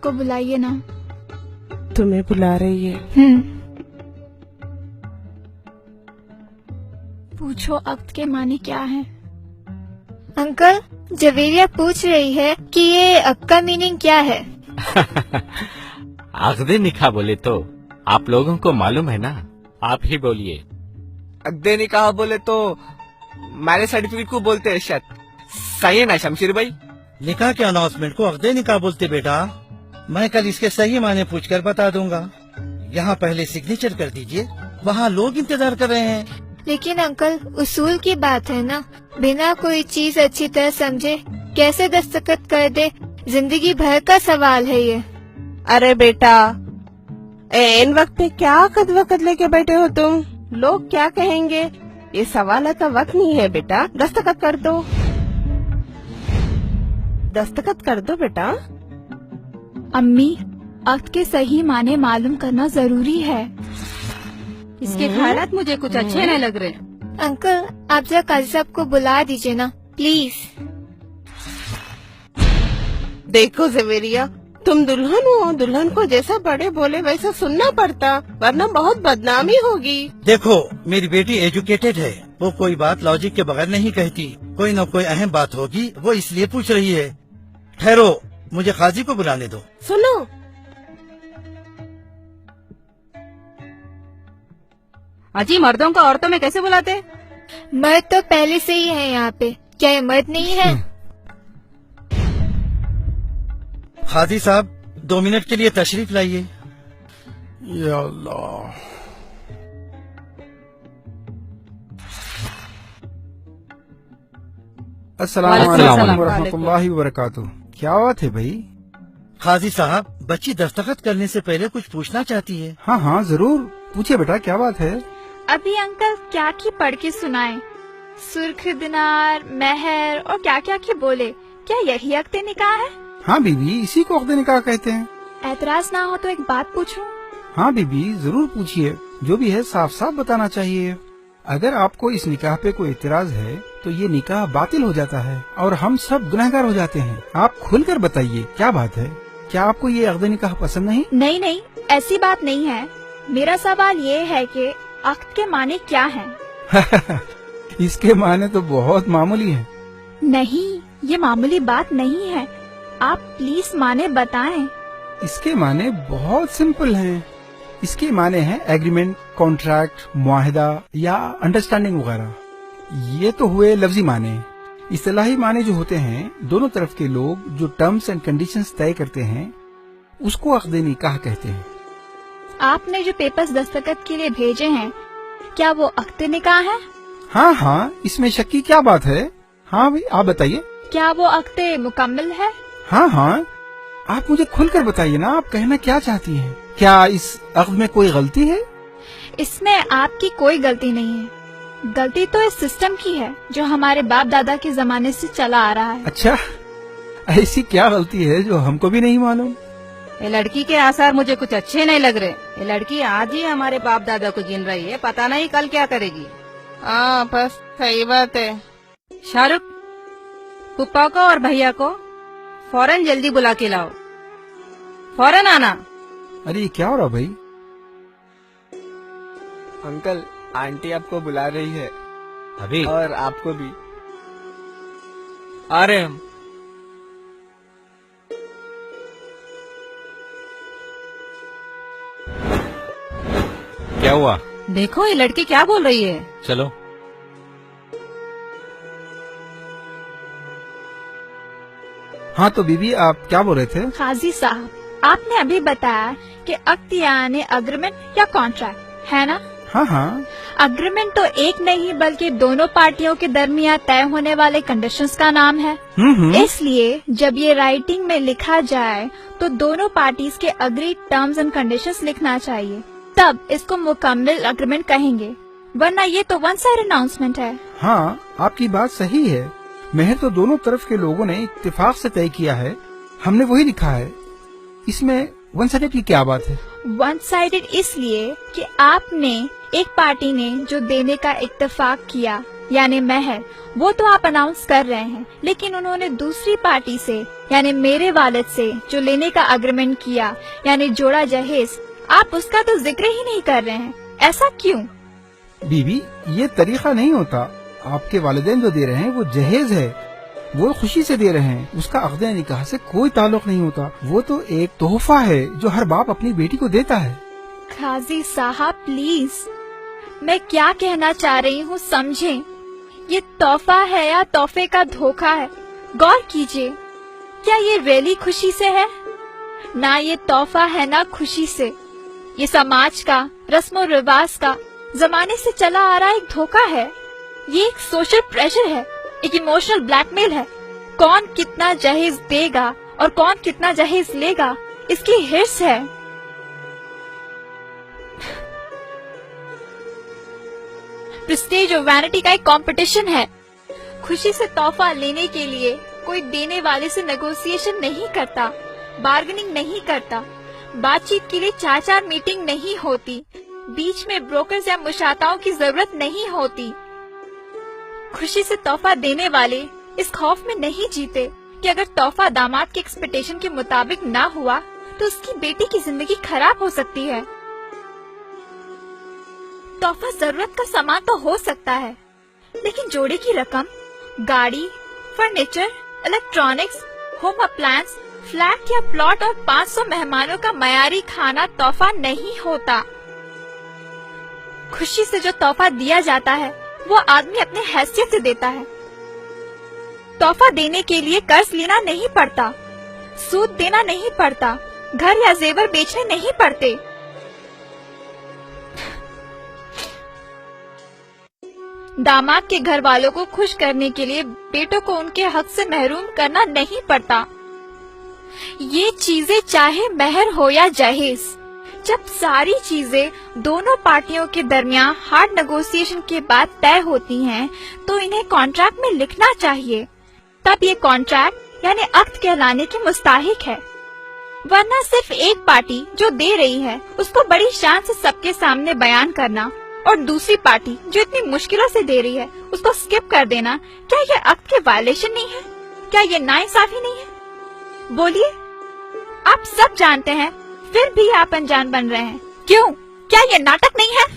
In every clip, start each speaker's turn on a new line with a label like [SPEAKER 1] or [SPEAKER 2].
[SPEAKER 1] को बुलाइए ना।
[SPEAKER 2] तुम्हें बुला रही है?
[SPEAKER 1] पूछो अक्द के माने क्या है।
[SPEAKER 3] अंकल, जवेरिया पूछ रही है कि ये अक्द का मीनिंग क्या है।
[SPEAKER 4] अक्दे निकाह बोले तो आप लोगों को मालूम है ना, आप ही बोलिए।
[SPEAKER 5] अक्दे निकाह बोले तो मैरिज सर्टिफिकेट को बोलते हैं शायद, सही है ना शमशीर भाई?
[SPEAKER 6] निकाह के अनाउंसमेंट को अक्दे निकाह बोलते बेटा। मैं कल इसके सही माने पूछकर बता दूंगा। यहाँ पहले सिग्नेचर कर दीजिए, वहाँ लोग इंतजार कर रहे हैं।
[SPEAKER 3] लेकिन अंकल, उसूल की बात है ना, बिना कोई चीज अच्छी तरह समझे कैसे दस्तखत कर दे, जिंदगी भर का सवाल है ये।
[SPEAKER 2] अरे बेटा, इन वक्त पे क्या कद वक़्त लेके बैठे हो तुम? लोग क्या कहेंगे, ये सवाल का वक्त नहीं है बेटा। दस्तखत कर दो, दस्तखत कर दो बेटा।
[SPEAKER 1] अम्मी, अक्द के सही माने मालूम करना जरूरी है।
[SPEAKER 7] इसके ख्यालात मुझे कुछ अच्छे नहीं लग रहे।
[SPEAKER 3] अंकल, आप जरा काजी साहब को बुला दीजिए ना प्लीज।
[SPEAKER 2] देखो जवेरिया, तुम दुल्हन हो, दुल्हन को जैसा बड़े बोले वैसा सुनना पड़ता, वरना बहुत बदनामी होगी।
[SPEAKER 6] देखो, मेरी बेटी एजुकेटेड है, वो कोई बात लॉजिक के बगैर नहीं कहती। कोई न कोई अहम बात होगी, वो इसलिए पूछ रही है। ठहरो, मुझे काजी को बुलाने दो।
[SPEAKER 2] सुनो,
[SPEAKER 7] अजी मर्दों को औरतों में कैसे बुलाते?
[SPEAKER 3] मर्द तो पहले से ही है यहाँ पे, क्या ये मर्द नहीं है?
[SPEAKER 6] काजी साहब, 2 मिनट के लिए तशरीफ लाइए।
[SPEAKER 8] या अल्लाह। अस्सलाम वालेकुम वरहमतुल्लाहि वबरकातुहू। क्या बात है भाई?
[SPEAKER 6] काजी साहब, बच्ची दस्तखत करने से पहले कुछ पूछना चाहती है।
[SPEAKER 8] हाँ हाँ जरूर, पूछिए बेटा, क्या बात है?
[SPEAKER 1] अभी अंकल क्या की पढ़ के सुनाए, सुर्ख दिनार, मेहर और क्या क्या की बोले। क्या यही अक्द निकाह है?
[SPEAKER 8] हाँ बीबी, इसी को अक्द निकाह कहते हैं।
[SPEAKER 1] एतराज ना हो तो एक बात पूछूं?
[SPEAKER 8] हाँ बीबी, जरूर पूछिए, जो भी है साफ साफ बताना चाहिए। अगर आपको इस निकाह पे कोई एतराज है तो ये निकाह बातिल हो जाता है और हम सब गुनहगार हो जाते हैं। आप खुलकर बताइए, क्या बात है? क्या आपको ये अक्द निकाह पसंद नहीं?
[SPEAKER 1] नहीं नहीं, ऐसी बात नहीं है। मेरा सवाल ये है कि अक्द के माने क्या हैं?
[SPEAKER 8] इसके माने तो बहुत मामूली है।
[SPEAKER 1] नहीं, ये मामूली बात नहीं है, आप प्लीज माने बताएं।
[SPEAKER 8] इसके माने बहुत सिंपल हैं। इसके माने हैं एग्रीमेंट, कॉन्ट्रैक्ट, मुआहिदा या अंडरस्टैंडिंग वगैरह। ये तो हुए लफ्जी माने। इस्तिलाही माने जो होते हैं, दोनों तरफ के लोग जो टर्म्स एंड कंडीशंस तय करते हैं, उसको अक्द निकाह कहते हैं।
[SPEAKER 1] आपने जो पेपर्स दस्तखत के लिए भेजे हैं, क्या वो अक्द निकाह है?
[SPEAKER 8] हाँ हाँ, इसमें शक की क्या बात है? हाँ भाई, आप बताइए।
[SPEAKER 1] क्या वो अक्द मुकम्मल है?
[SPEAKER 8] हाँ हाँ, आप मुझे खुलकर बताइए ना, आप कहना क्या चाहती हैं? क्या इस अक्द में कोई गलती है?
[SPEAKER 1] इसमें आपकी कोई गलती नहीं है। गलती तो इस सिस्टम की है जो हमारे बाप दादा के जमाने से चला आ रहा है।
[SPEAKER 8] अच्छा, ऐसी क्या गलती है जो हमको भी नहीं मालूम?
[SPEAKER 7] ये लड़की के आसार मुझे कुछ अच्छे नहीं लग रहे। ये लड़की आज ही हमारे बाप दादा को गिन रही है, पता नहीं कल क्या करेगी।
[SPEAKER 2] हाँ बस सही बात है।
[SPEAKER 7] शाहरुख, पुप्पा को और भैया को फौरन जल्दी बुला के लाओ, फौरन आना।
[SPEAKER 8] अरे ये क्या हो रहा भाई?
[SPEAKER 5] अंकल, आंटी आपको बुला रही है।
[SPEAKER 4] अभी?
[SPEAKER 5] और आपको भी। आ रहे हम।
[SPEAKER 4] क्या हुआ?
[SPEAKER 7] देखो ये लड़की क्या बोल रही है।
[SPEAKER 4] चलो।
[SPEAKER 8] हाँ तो बीबी, आप क्या बोल रहे थे?
[SPEAKER 1] काजी साहब, आपने अभी बताया कि अक्द यानी अग्रीमेंट या कॉन्ट्रैक्ट है ना?
[SPEAKER 8] हाँ हाँ।
[SPEAKER 1] अग्रीमेंट तो एक नहीं बल्कि दोनों पार्टियों के दरमियान तय होने वाले कंडीशंस का नाम है। इसलिए जब ये राइटिंग में लिखा जाए तो दोनों पार्टीज के अग्रीड टर्म्स एंड कंडीशंस लिखना चाहिए, तब इसको मुकम्मल अग्रीमेंट कहेंगे, वरना ये तो वन साइड अनाउंसमेंट है।
[SPEAKER 8] हाँ, आपकी बात सही है। मेहर तो दोनों तरफ के लोगों ने इत्तेफाक से तय किया है, हमने वही लिखा है। इसमें वन साइडेड की क्या बात है?
[SPEAKER 1] वन साइडेड इसलिए कि आपने, एक पार्टी ने जो देने का इत्तेफाक किया यानी महर वो तो आप अनाउंस कर रहे हैं, लेकिन उन्होंने दूसरी पार्टी से यानी मेरे वालिद से जो लेने का एग्रीमेंट किया यानी जोड़ा जहेज, आप उसका तो जिक्र ही नहीं कर रहे हैं। ऐसा क्यों?
[SPEAKER 8] बीबी, ये तरीका नहीं होता। आपके वालिदैन जो दे रहे हैं वो जहेज है, वो खुशी से दे रहे हैं, उसका अक़द निकाह से कोई ताल्लुक नहीं होता। वो तो एक तोहफा है जो हर बाप अपनी बेटी को देता है।
[SPEAKER 1] काजी साहब प्लीज, मैं क्या कहना चाह रही हूँ समझें। ये तोहफा है या तोहफे का धोखा है, गौर कीजिए। क्या ये रियली खुशी से है? ना ये तोहफा है ना खुशी से। ये समाज का, रस्म और रिवाज का, जमाने से चला आ रहा एक धोखा है। ये एक सोशल प्रेशर है, एक इमोशनल ब्लैकमेल है। कौन कितना जहेज देगा और कौन कितना जहेज लेगा, इसकी हिर्स है। प्रेस्टीज और वैनिटी का एक कंपटीशन है। खुशी से तोहफा लेने के लिए कोई देने वाले से नेगोशिएशन नहीं करता, बार्गेनिंग नहीं करता, बातचीत के लिए 4-4 मीटिंग नहीं होती, बीच में ब्रोकर्स या मुशाताओं की जरूरत नहीं होती। खुशी से तोहफा देने वाले इस खौफ में नहीं जीते कि अगर तोहफा दामाद के एक्सपेक्टेशन के मुताबिक ना हुआ तो उसकी बेटी की जिंदगी खराब हो सकती है। तोहफा जरूरत का सामान तो हो सकता है, लेकिन जोड़े की रकम, गाड़ी, furniture, electronics, home appliance, flat या प्लॉट और 500 मेहमानों का मयारी खाना तोहफा नहीं होता। खुशी से जो तोहफा दिया जाता है वो आदमी अपने हैसियत से देता है। तोहफा देने के लिए कर्ज लेना नहीं पड़ता, सूद देना नहीं पड़ता, घर या जेवर बेचने नहीं पड़ते। दामाद के घर वालों को खुश करने के लिए बेटों को उनके हक से महरूम करना नहीं पड़ता। ये चीजें चाहे महर हो या जहेज, जब सारी चीजें दोनों पार्टियों के दरमियान हार्ड नेगोशिएशन के बाद तय होती हैं, तो इन्हें कॉन्ट्रैक्ट में लिखना चाहिए। तब ये कॉन्ट्रैक्ट यानी अक्द कहलाने के मुस्ताहिक है। वरना सिर्फ एक पार्टी जो दे रही है उसको बड़ी शान से सबके सामने बयान करना और दूसरी पार्टी जो इतनी मुश्किलों से दे रही है उसको स्किप कर देना, क्या ये अक्द के वायलेशन नहीं है? क्या ये नाइंसाफी नहीं है? बोलिए, आप सब जानते हैं फिर भी आप अनजान बन रहे हैं। क्यों? क्या ये नाटक नहीं है?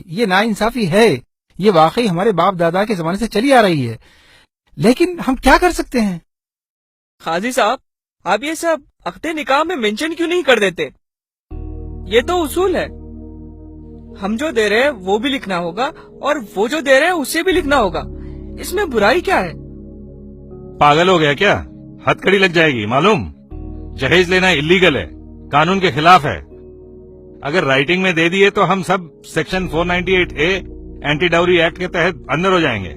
[SPEAKER 8] ये नाइंसाफी है। ये वाकई हमारे बाप दादा के जमाने से चली आ रही है, लेकिन हम क्या कर सकते हैं?
[SPEAKER 5] काजी साहब, आप ये सब अक़्दे निकाह में मेंशन क्यों नहीं कर देते? ये तो उसूल है। हम जो दे रहे हैं वो भी लिखना होगा और वो जो दे रहे हैं उसे भी लिखना होगा। इसमें बुराई क्या है?
[SPEAKER 9] पागल हो गया क्या? हथकड़ी लग जाएगी मालूम। जहेज लेना इलीगल है, कानून के खिलाफ है। अगर राइटिंग में दे दिए तो हम sub section 498A anti dowry act के तहत अंदर हो जाएंगे।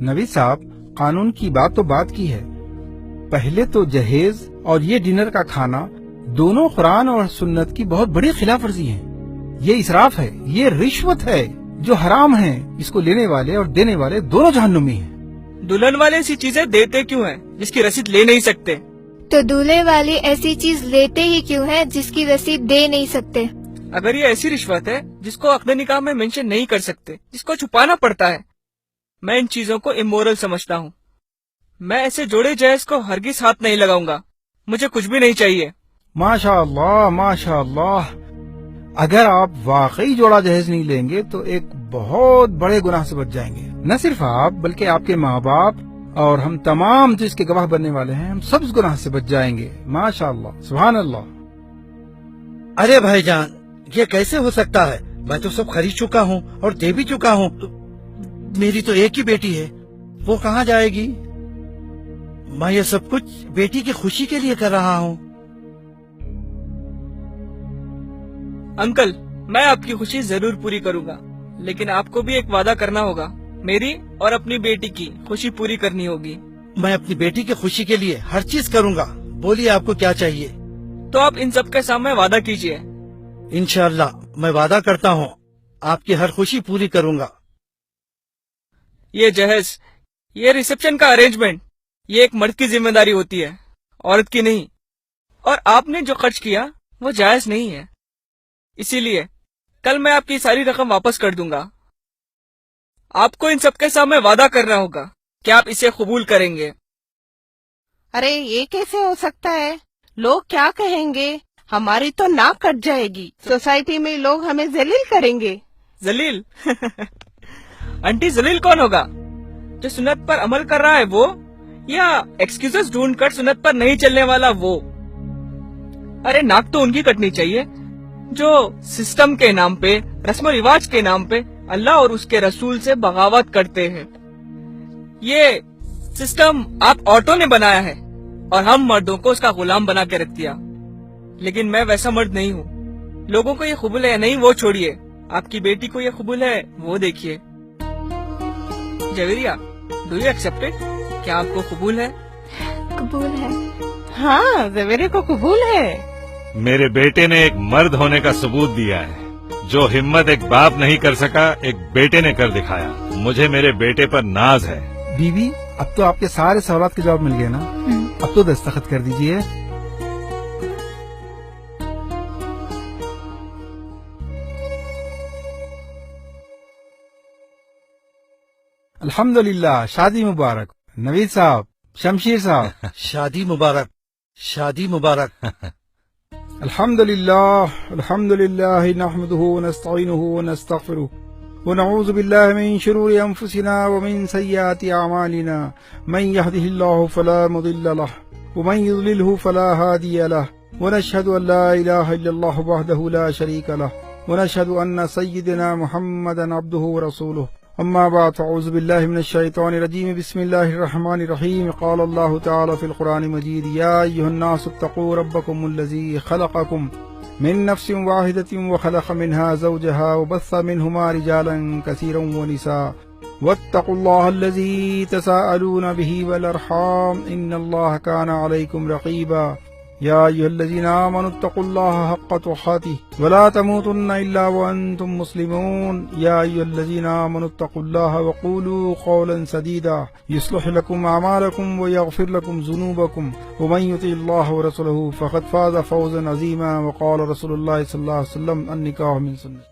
[SPEAKER 8] नबी साहब, कानून की बात तो बात की है। पहले तो जहेज और ये डिनर का खाना दोनों कुरान और सुन्नत की बहुत बड़ी खिलाफ वर्जी है। ये इसराफ है, ये रिश्वत है जो हराम है। इसको लेने वाले और देने वाले दोनों जहन्नुमी हैं।
[SPEAKER 5] दुल्हन वाले ऐसी चीजें देते क्यों हैं जिसकी रसीद ले नहीं सकते?
[SPEAKER 3] तो दूल्हे वाले ऐसी चीज लेते ही क्यों हैं जिसकी रसीद दे नहीं सकते?
[SPEAKER 5] अगर ये ऐसी रिश्वत है जिसको अक़्द निकाह में मेंशन नहीं कर सकते, जिसको छुपाना पड़ता है, मैं इन चीजों को इमोरल समझता हूँ। मैं ऐसे जोड़े जहेज को हरगिज हाथ नहीं लगाऊंगा। मुझे कुछ भी नहीं चाहिए।
[SPEAKER 8] माशाअल्लाह, माशाअल्लाह। अगर आप वाकई जोड़ा जहेज नहीं लेंगे तो एक बहुत बड़े गुनाह से बच जाएंगे। न सिर्फ आप बल्कि आपके माँ बाप और हम तमाम जो इसके गवाह बनने वाले हैं, हम सब इस गुनाह से बच जाएंगे। माशाअल्लाह, सुभान अल्लाह।
[SPEAKER 6] अरे भाईजान, ये कैसे हो सकता है? मैं तो सब खरीद चुका हूँ और दे भी चुका हूँ। मेरी तो एक ही बेटी है, वो कहाँ जाएगी? मैं ये सब कुछ बेटी की खुशी के लिए कर रहा हूँ।
[SPEAKER 5] अंकल, मैं आपकी खुशी जरूर पूरी करूंगा, लेकिन आपको भी एक वादा करना होगा। मेरी और अपनी बेटी की खुशी पूरी करनी होगी।
[SPEAKER 6] मैं अपनी बेटी की खुशी के लिए हर चीज करूँगा। बोलिए, आपको क्या चाहिए?
[SPEAKER 5] तो आप इन सब के सामने वादा कीजिए।
[SPEAKER 6] इंशाअल्लाह मैं वादा करता हूँ आपकी हर खुशी पूरी करूँगा।
[SPEAKER 5] ये जहेज, ये रिसेप्शन का अरेंजमेंट, ये एक मर्द की जिम्मेदारी होती है, औरत की नहीं। और आपने जो खर्च किया وہ جائز نہیں ہے. اسی لیے کل میں آپ کی ساری رقم واپس کر دوں گا. آپ کو ان سب کے سامنے وعدہ کرنا ہوگا کہ آپ اسے قبول کریں گے.
[SPEAKER 2] ارے یہ کیسے ہو سکتا ہے؟ لوگ کیا کہیں گے؟ ہماری تو ناک کٹ جائے گی. سوسائٹی میں لوگ ہمیں ذلیل کریں گے.
[SPEAKER 5] ذلیل؟ آنٹی ذلیل کون ہوگا؟ جو سنت پر عمل کر رہا ہے وہ، یا ایکسکیوزز ڈھونڈ کر سنت پر نہیں چلنے والا وہ؟ ارے ناک تو ان کی کٹنی چاہیے جو سسٹم کے نام پہ، رسم و رواج کے نام پہ اللہ اور اس کے رسول سے بغاوت کرتے ہیں. یہ سسٹم آپ عورتوں نے بنایا ہے اور ہم مردوں کو اس کا غلام بنا کے رکھ دیا. لیکن میں ویسا مرد نہیں ہوں. لوگوں کو یہ قبول ہے نہیں وہ چھوڑیے، آپ کی بیٹی کو یہ قبول ہے وہ دیکھیے. Javeria, do you accept it? کیا آپ کو قبول ہے؟
[SPEAKER 1] قبول ہے.
[SPEAKER 2] ہاں زویرے کو قبول ہے.
[SPEAKER 9] میرے بیٹے نے ایک مرد ہونے کا ثبوت دیا ہے. جو ہمت ایک باپ نہیں کر سکا ایک بیٹے نے کر دکھایا. مجھے میرے بیٹے پر ناز ہے.
[SPEAKER 8] بیوی اب تو آپ کے سارے سوالات کے جواب مل گئے نا؟ اب تو دستخط کر دیجئے. الحمدللہ، شادی مبارک. نوید صاحب، شمشیر صاحب،
[SPEAKER 6] شادی مبارک، شادی مبارک.
[SPEAKER 8] الحمدللہ الحمدللہ نحمده ونستعینه ونستغفره ونعوذ باللہ من شرور انفسنا ومن سیئات اعمالنا من يهده الله فلا مضل له ومن يضلله فلا هادي له ونشهد ان لا اله الا الله وحده لا شريك له ونشهد ان سيدنا محمدا عبده ورسوله. اما بعد، اعوذ باللہ من الشیطان الرجیم. بسم اللہ الرحمن الرحیم. قال اللہ تعالی فی القرآن المجید: یا ایھا الناس اتقوا ربکم الذی خلقکم من نفس واحدۃ وخلق منها زوجها وبث منهما رجالا کثیرا ونساء واتقوا اللہ الذی تساءلون به والارحام ان اللہ کان علیکم رقیبا. یا ایھا الذین آمنوا اتقوا اللہ حق تقاته ولا تموتن الا وانتم مسلمون. یا ایھا الذین آمنوا اتقوا اللہ وقولوا قولا سدیدا یصلح لکم اعمالکم ویغفر لکم ذنوبکم ومن یطع اللہ ورسولہ فقد فاز فوزا عظیما. وقال رسول اللہ صلی اللہ علیہ وسلم: النکاح من سنت.